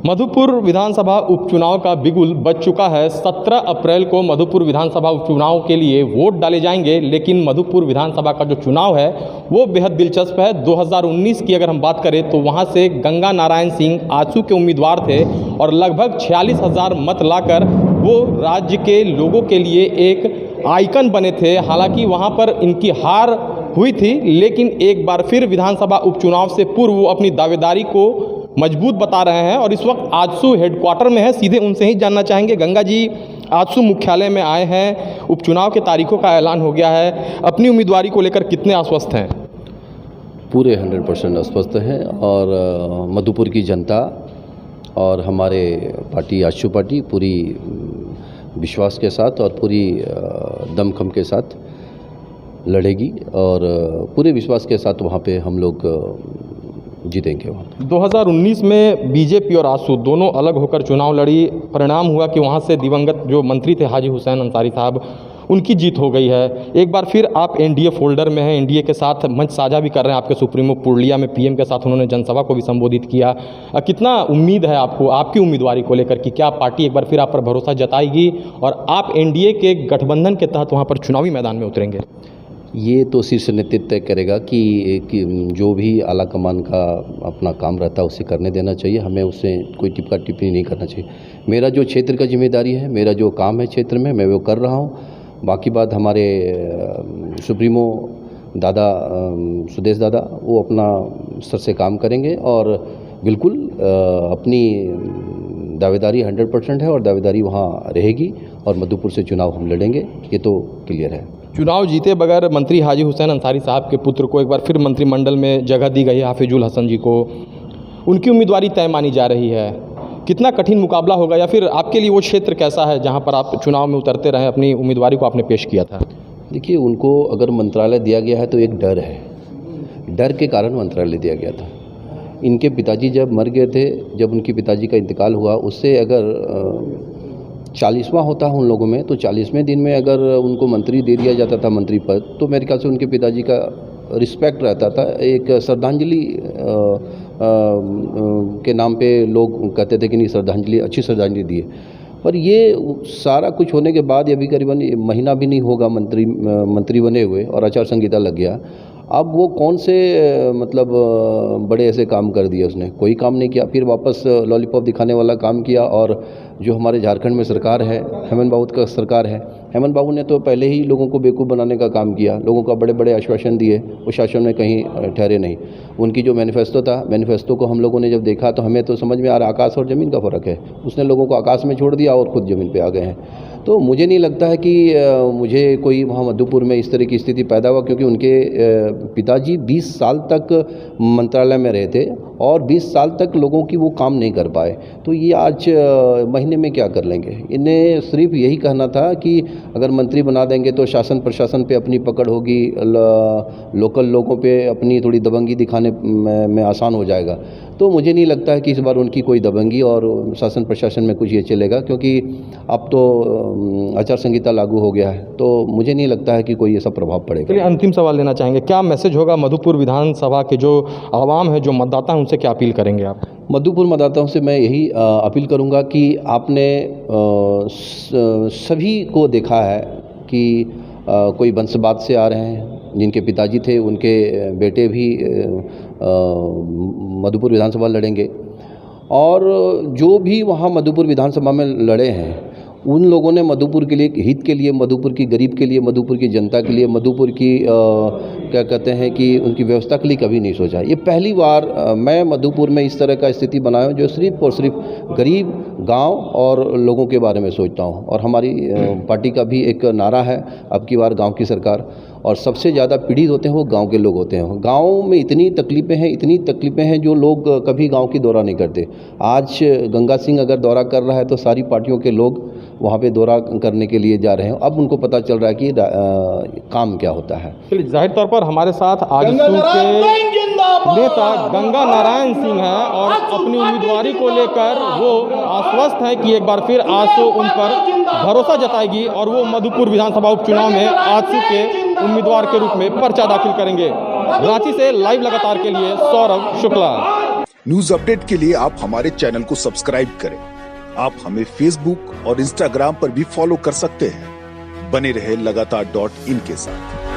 मधुपुर विधानसभा उपचुनाव का बिगुल बज चुका है। 17 अप्रैल को मधुपुर विधानसभा उपचुनाव के लिए वोट डाले जाएंगे, लेकिन मधुपुर विधानसभा का जो चुनाव है वो बेहद दिलचस्प है। 2019 की अगर हम बात करें तो वहां से गंगा नारायण सिंह आजसू के उम्मीदवार थे और लगभग 46,000 मत लाकर वो राज्य के लोगों के लिए एक आइकन बने थे। हालांकि वहां पर इनकी हार हुई थी, लेकिन एक बार फिर विधानसभा उपचुनाव से पूर्व वो अपनी दावेदारी को मजबूत बता रहे हैं और इस वक्त आजसू हेडक्वार्टर में है। सीधे उनसे ही जानना चाहेंगे। गंगा जी, आजसू मुख्यालय में आए हैं, उपचुनाव के तारीखों का ऐलान हो गया है, अपनी उम्मीदवारी को लेकर कितने आश्वस्त हैं? पूरे 100% आश्वस्त हैं और मधुपुर की जनता और हमारे पार्टी आजसू पार्टी पूरी विश्वास के साथ और पूरी दमखम के साथ लड़ेगी और पूरे विश्वास के साथ वहाँ पे हम लोग जीतेंगे। 2019 में बीजेपी और आजसू दोनों अलग होकर चुनाव लड़ी। परिणाम हुआ कि वहां से दिवंगत जो मंत्री थे हाजी हुसैन अंसारी साहब, उनकी जीत हो गई है। एक बार फिर आप एनडीए फोल्डर में हैं, एनडीए के साथ मंच साझा भी कर रहे हैं। आपके सुप्रीमो पुरलिया में पीएम के साथ उन्होंने जनसभा को भी संबोधित किया। कितना उम्मीद है आपको आपकी उम्मीदवारी को लेकर कि क्या पार्टी एक बार फिर आप पर भरोसा जताएगी और आप एनडीए के गठबंधन के तहत वहाँ पर चुनावी मैदान में उतरेंगे? ये तो शीर्ष नेतृत्व तय करेगा कि जो भी आला कमान का अपना काम रहता है उसे करने देना चाहिए। हमें उससे कोई टिप्पा टिप्पणी नहीं करना चाहिए। मेरा जो क्षेत्र का जिम्मेदारी है, मेरा जो काम है क्षेत्र में, मैं वो कर रहा हूँ। बाकी बात हमारे सुप्रीमो दादा सुदेश दादा वो अपना स्तर से काम करेंगे और बिल्कुल अपनी दावेदारी 100% है और दावेदारी वहाँ रहेगी और मधुपुर से चुनाव हम लड़ेंगे, ये तो क्लियर है। चुनाव जीते बगैर मंत्री हाजी हुसैन अंसारी साहब के पुत्र को एक बार फिर मंत्रिमंडल में जगह दी गई है, हाफिजुल हसन जी को। उनकी उम्मीदवारी तय मानी जा रही है। कितना कठिन मुकाबला होगा या फिर आपके लिए वो क्षेत्र कैसा है जहां पर आप चुनाव में उतरते रहे, अपनी उम्मीदवारी को आपने पेश किया था? देखिए, उनको अगर मंत्रालय दिया गया है तो एक डर है, डर के कारण मंत्रालय दिया गया था। इनके पिताजी जब मर गए थे, जब उनके पिताजी का इंतकाल हुआ, उससे अगर 40वां होता है उन लोगों में, तो 40वें दिन में अगर उनको मंत्री दे दिया जाता था मंत्री पद, तो मेरे ख्याल से उनके पिताजी का रिस्पेक्ट रहता था। एक श्रद्धांजलि के नाम पे लोग कहते थे कि नहीं, श्रद्धांजलि, अच्छी श्रद्धांजलि दिए। पर ये सारा कुछ होने के बाद अभी करीबन महीना भी नहीं होगा मंत्री बने हुए और आचार संहिता लग गया। अब वो कौन से मतलब बड़े ऐसे काम कर दिए उसने? कोई काम नहीं किया। फिर वापस लॉलीपॉप दिखाने वाला काम किया। और जो हमारे झारखंड में सरकार है, हेमंत बाबू का सरकार है, हेमंत बाबू ने तो पहले ही लोगों को बेवकूफ़ बनाने का काम किया। लोगों को बड़े बड़े आश्वासन दिए, वो शासन में कहीं ठहरे नहीं। उनकी जो मैनिफेस्टो था, मैनिफेस्टो को हम लोगों ने जब देखा तो हमें तो समझ में आ रहा आकाश और ज़मीन का फ़र्क है। उसने लोगों को आकाश में छोड़ दिया और खुद ज़मीन पे आ गए हैं। तो मुझे नहीं लगता है कि मुझे कोई वहाँ मधुपुर में इस तरह की स्थिति पैदा हुआ, क्योंकि उनके पिताजी 20 साल तक मंत्रालय में रहे थे और 20 साल तक लोगों की वो काम नहीं कर पाए। तो ये आज महीने में क्या कर लेंगे? इन्हें सिर्फ यही कहना था कि अगर मंत्री बना देंगे तो शासन प्रशासन पे अपनी पकड़ होगी, लोकल लोगों पे अपनी थोड़ी दबंगी दिखाने में आसान हो जाएगा। तो मुझे नहीं लगता है कि इस बार उनकी कोई दबंगी और शासन प्रशासन में कुछ ये चलेगा, क्योंकि अब तो आचार संहिता लागू हो गया है। तो मुझे नहीं लगता है कि कोई ऐसा प्रभाव पड़ेगा। चलिए, अंतिम सवाल लेना चाहेंगे, क्या मैसेज होगा मधुपुर विधानसभा के जो आवाम है, जो मतदाता हैं, उनसे क्या अपील करेंगे आप? मधुपुर मतदाताओं से मैं यही अपील करूंगा कि आपने सभी को देखा है कि कोई वंशवाद से आ रहे हैं। जिनके पिताजी थे उनके बेटे भी मधुपुर विधानसभा लड़ेंगे और जो भी वहाँ मधुपुर विधानसभा में लड़े हैं उन लोगों ने मधुपुर के लिए, हित के लिए, मधुपुर की गरीब के लिए, मधुपुर की जनता के लिए, मधुपुर की क्या कहते हैं कि उनकी व्यवस्था के लिए कभी नहीं सोचा। ये पहली बार मैं मधुपुर में इस तरह का स्थिति बनाया हूँ जो सिर्फ और सिर्फ गरीब, गांव और लोगों के बारे में सोचता हूँ। और हमारी पार्टी का भी एक नारा है, अब की बार गाँव की सरकार। और सबसे ज़्यादा पीड़ित होते हैं वो गांव के लोग होते हैं। गांव में इतनी तकलीफ़ें हैं जो लोग कभी गांव की दौरा नहीं करते। आज गंगा सिंह अगर दौरा कर रहा है तो सारी पार्टियों के लोग वहाँ पे दौरा करने के लिए जा रहे हैं। अब उनको पता चल रहा है कि काम क्या होता है। चलिए, जाहिर तौर पर हमारे साथ आजसू के नेता गंगा नारायण सिंह हैं और अपनी उम्मीदवारी को लेकर वो आश्वस्त हैं कि एक बार फिर आजसू उन पर भरोसा जताएगी और वो मधुपुर विधानसभा उपचुनाव में आजसू के उम्मीदवार के रूप में पर्चा दाखिल करेंगे। रांची से लाइव लगातार के लिए सौरभ शुक्ला। न्यूज अपडेट के लिए आप हमारे चैनल को सब्सक्राइब करें। आप हमें फेसबुक और इंस्टाग्राम पर भी फॉलो कर सकते हैं। बने रहे लगातार .in के साथ।